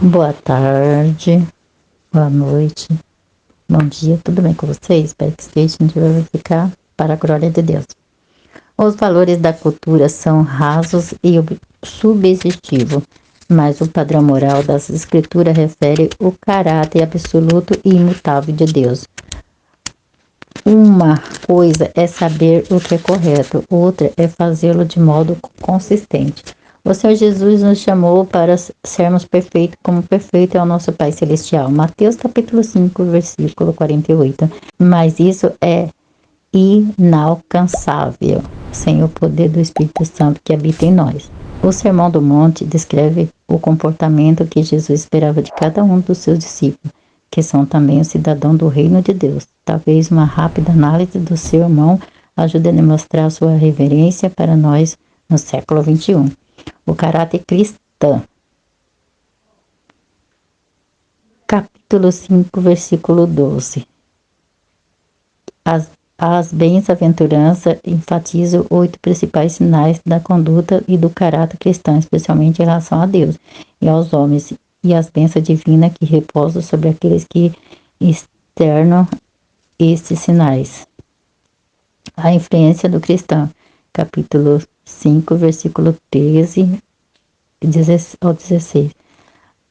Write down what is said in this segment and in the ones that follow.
Boa tarde, boa noite, bom dia, tudo bem com vocês? Espero que estejam de ficar para a glória de Deus. Os valores da cultura são rasos e subjetivos, mas o padrão moral das escrituras refere o caráter absoluto e imutável de Deus. Uma coisa é saber o que é correto, outra é fazê-lo de modo consistente. O Senhor Jesus nos chamou para sermos perfeitos, como perfeito é o nosso Pai Celestial. Mateus capítulo 5, versículo 48. Mas isso é inalcançável sem o poder do Espírito Santo que habita em nós. O Sermão do Monte descreve o comportamento que Jesus esperava de cada um dos seus discípulos, que são também os cidadãos do reino de Deus. Talvez uma rápida análise do sermão ajude a demonstrar sua reverência para nós no século XXI. O caráter cristão. Capítulo 5, versículo 12. As bem-aventuranças enfatizam 8 principais sinais da conduta e do caráter cristão, especialmente em relação a Deus e aos homens, e as bênçãos divinas que repousam sobre aqueles que externam estes sinais. A influência do cristão, capítulo 5, versículo 13 ao 16.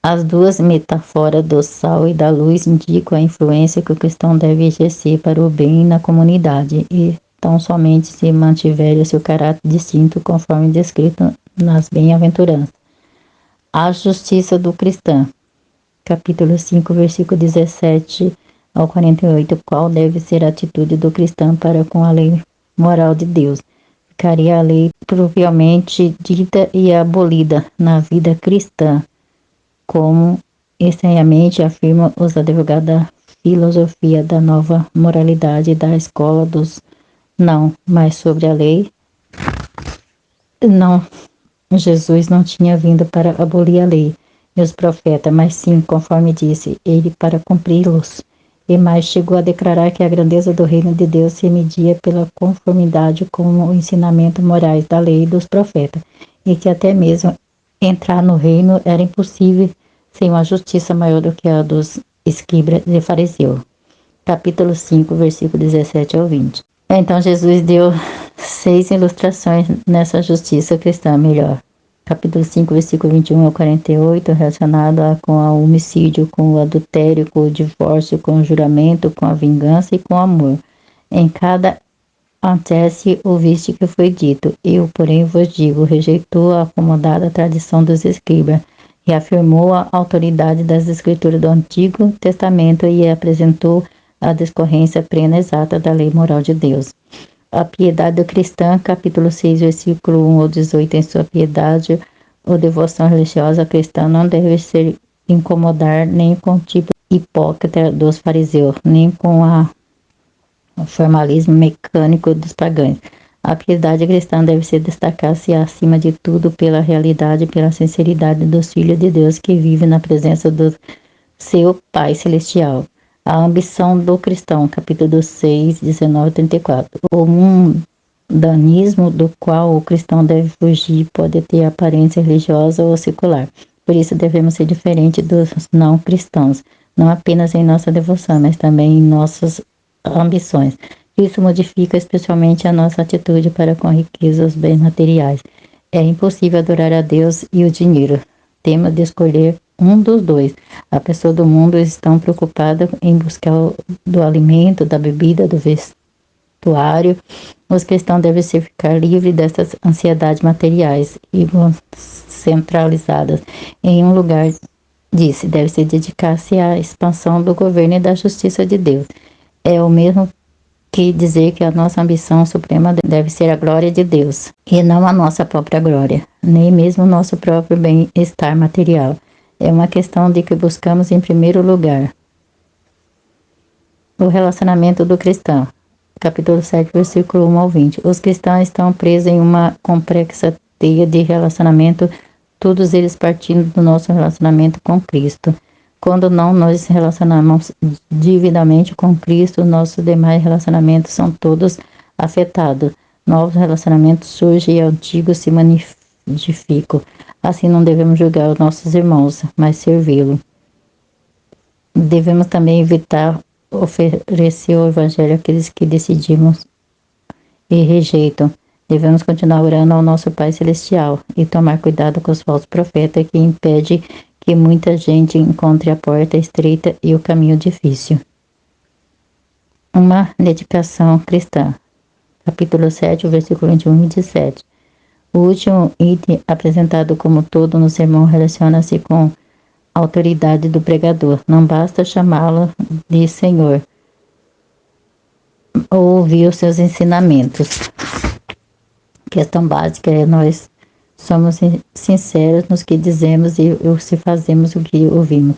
As duas metáforas do sal e da luz indicam a influência que o cristão deve exercer para o bem na comunidade, e tão somente se mantiver o seu caráter distinto conforme descrito nas bem-aventuranças. A justiça do cristão, capítulo 5, versículo 17 ao 48, qual deve ser a atitude do cristão para com a lei moral de Deus. Ficaria a lei propriamente dita e abolida na vida cristã, como estranhamente afirmam os advogados da filosofia da nova moralidade da escola dos não, mas sobre a lei, não, Jesus não tinha vindo para abolir a lei e os profetas, mas sim, conforme disse, ele para cumpri-los. E mais chegou a declarar que a grandeza do reino de Deus se media pela conformidade com o ensinamento morais da lei e dos profetas, e que até mesmo entrar no reino era impossível sem uma justiça maior do que a dos escribas e fariseus. Capítulo 5, versículo 17 ao 20. Então Jesus deu 6 ilustrações nessa justiça cristã melhor. Capítulo 5, versículo 21 ao 48, relacionado com o homicídio, com o adultério, com o divórcio, com o juramento, com a vingança e com o amor. Em cada acontece ouviste que foi dito, eu, porém, vos digo, rejeitou a acomodada tradição dos escribas, e afirmou a autoridade das escrituras do Antigo Testamento e apresentou a discorrência plena e exata da lei moral de Deus. A piedade cristã, capítulo 6, versículo 1 ao 18, em sua piedade ou devoção religiosa cristã não deve ser incomodar nem com o tipo hipócrita dos fariseus, nem com o formalismo mecânico dos pagãos. A piedade cristã deve se destacar-se acima de tudo pela realidade e pela sinceridade dos filhos de Deus que vivem na presença do seu Pai Celestial. A ambição do cristão, capítulo 6, 19 a 34. O mundanismo do qual o cristão deve fugir pode ter aparência religiosa ou secular. Por isso devemos ser diferentes dos não cristãos, não apenas em nossa devoção, mas também em nossas ambições. Isso modifica especialmente a nossa atitude para com a riqueza e os bens materiais. É impossível adorar a Deus e o dinheiro. Temos de escolher um dos dois. A pessoa do mundo está preocupada em buscar do alimento, da bebida, do vestuário. Os cristãos devem ficar livres dessas ansiedades materiais e centralizadas em um lugar. Deve se dedicar-se à expansão do governo e da justiça de Deus. É o mesmo que dizer que a nossa ambição suprema deve ser a glória de Deus, e não a nossa própria glória, nem mesmo o nosso próprio bem-estar material. É uma questão de que buscamos em primeiro lugar o relacionamento do cristão. Capítulo 7, versículo 1 ao 20. Os cristãos estão presos em uma complexa teia de relacionamento, todos eles partindo do nosso relacionamento com Cristo. Quando não nos relacionamos devidamente com Cristo, nossos demais relacionamentos são todos afetados. Novos relacionamentos surgem e antigos se modificam. Assim não devemos julgar os nossos irmãos, mas servi-lo. Devemos também evitar oferecer o evangelho àqueles que decidimos e rejeitam. Devemos continuar orando ao nosso Pai Celestial e tomar cuidado com os falsos profetas que impedem que muita gente encontre a porta estreita e o caminho difícil. Uma dedicação cristã. Capítulo 7, versículo 21 e 27. O último item apresentado como todo no sermão relaciona-se com a autoridade do pregador. Não basta chamá-lo de Senhor ou ouvir os seus ensinamentos. Questão básica é nós somos sinceros nos que dizemos e se fazemos o que ouvimos.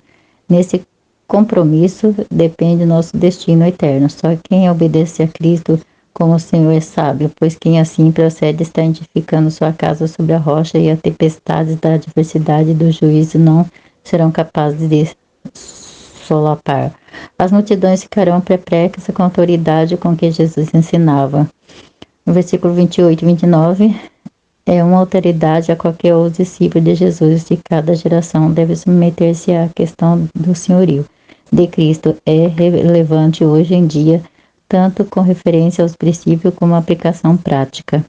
Nesse compromisso depende nosso destino eterno. Só quem obedece a Cristo como o Senhor é sábio, pois quem assim procede está edificando sua casa sobre a rocha e as tempestades da adversidade e do juízo não serão capazes de solapar. As multidões ficarão perplexas com a autoridade com que Jesus ensinava. No versículo 28 e 29, é uma autoridade a qualquer outro discípulo de Jesus de cada geração deve submeter-se à questão do senhorio de Cristo. É relevante hoje em dia, tanto com referência aos princípios como à aplicação prática.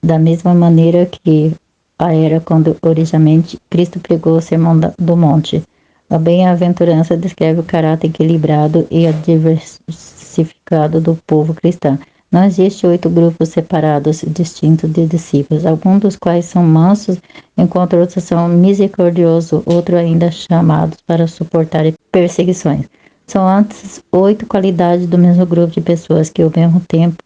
Da mesma maneira que a era quando originalmente Cristo pregou o Sermão do Monte. A bem-aventurança descreve o caráter equilibrado e diversificado do povo cristão. Não existe 8 grupos separados, distintos de discípulos, alguns dos quais são mansos, enquanto outros são misericordiosos, outros ainda chamados para suportar perseguições. São antes 8 qualidades do mesmo grupo de pessoas que, ao mesmo tempo,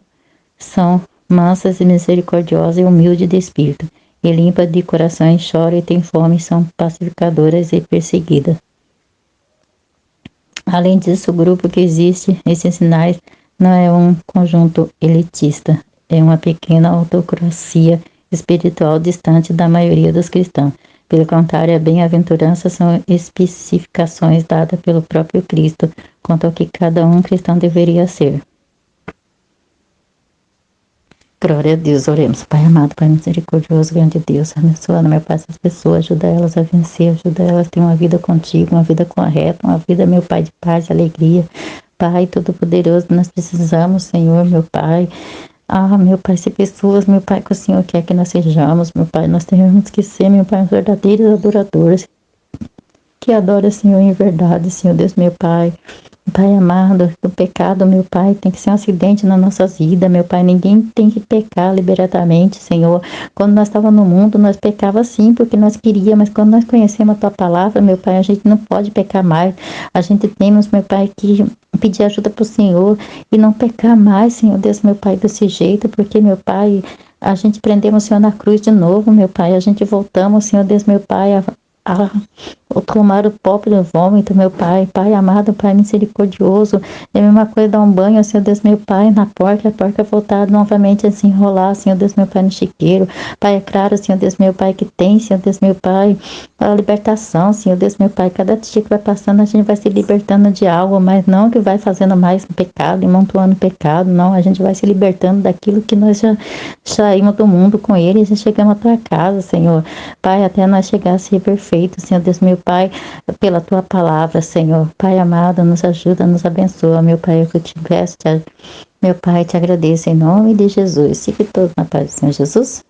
são mansas e misericordiosas e humildes de espírito, e limpas de coração e choram e têm fome, são pacificadoras e perseguidas. Além disso, o grupo que existe, esses sinais, não é um conjunto elitista, é uma pequena autocracia espiritual distante da maioria dos cristãos. Pelo contrário, a bem-aventurança são especificações dadas pelo próprio Cristo quanto ao que cada cristão deveria ser. Glória a Deus, oremos. Pai amado, Pai misericordioso, grande Deus, abençoando, meu Pai, essas pessoas, ajuda elas a vencer, ajuda elas a ter uma vida contigo, uma vida correta, uma vida, meu Pai, de paz e alegria. Pai Todo-Poderoso, nós precisamos, Senhor, meu Pai. Meu Pai, se pessoas, meu Pai, que o Senhor quer que nós sejamos, meu Pai, nós temos que ser, meu Pai, verdadeiros adoradores, que adora, Senhor, em verdade, Senhor Deus, meu Pai. Pai amado, o pecado, meu Pai, tem que ser um acidente na nossa vida, meu Pai. Ninguém tem que pecar liberadamente, Senhor. Quando nós estávamos no mundo, nós pecávamos sim, porque nós queríamos, mas quando nós conhecemos a Tua palavra, meu Pai, a gente não pode pecar mais. A gente temos, meu Pai, que pedir ajuda para o Senhor e não pecar mais, Senhor Deus, meu Pai, desse jeito, porque, meu Pai, a gente prendemos o Senhor na cruz de novo, meu Pai. A gente voltamos, Senhor Deus, meu Pai, a tomar o pó do vômito, meu Pai. Pai amado, Pai misericordioso, é a mesma coisa dar um banho, Senhor Deus, meu Pai, na porca, a porca voltar novamente a se enrolar, Senhor Deus, meu Pai, no chiqueiro. Pai, é claro, Senhor Deus, meu Pai, que tem, Senhor Deus, meu Pai, a libertação, Senhor Deus, meu Pai. Cada dia que vai passando, a gente vai se libertando de algo, mas não que vai fazendo mais pecado, amontoando pecado, não. A gente vai se libertando daquilo que nós já saímos do mundo com Ele e já chegamos à Tua casa, Senhor. Pai, até nós chegar a ser perfeito, Senhor Deus, meu Pai, pela Tua palavra, Senhor. Pai amado, nos ajuda, nos abençoa, meu Pai, é o que eu te peço, meu Pai, te agradeço em nome de Jesus. Fique todo na paz do Senhor Jesus.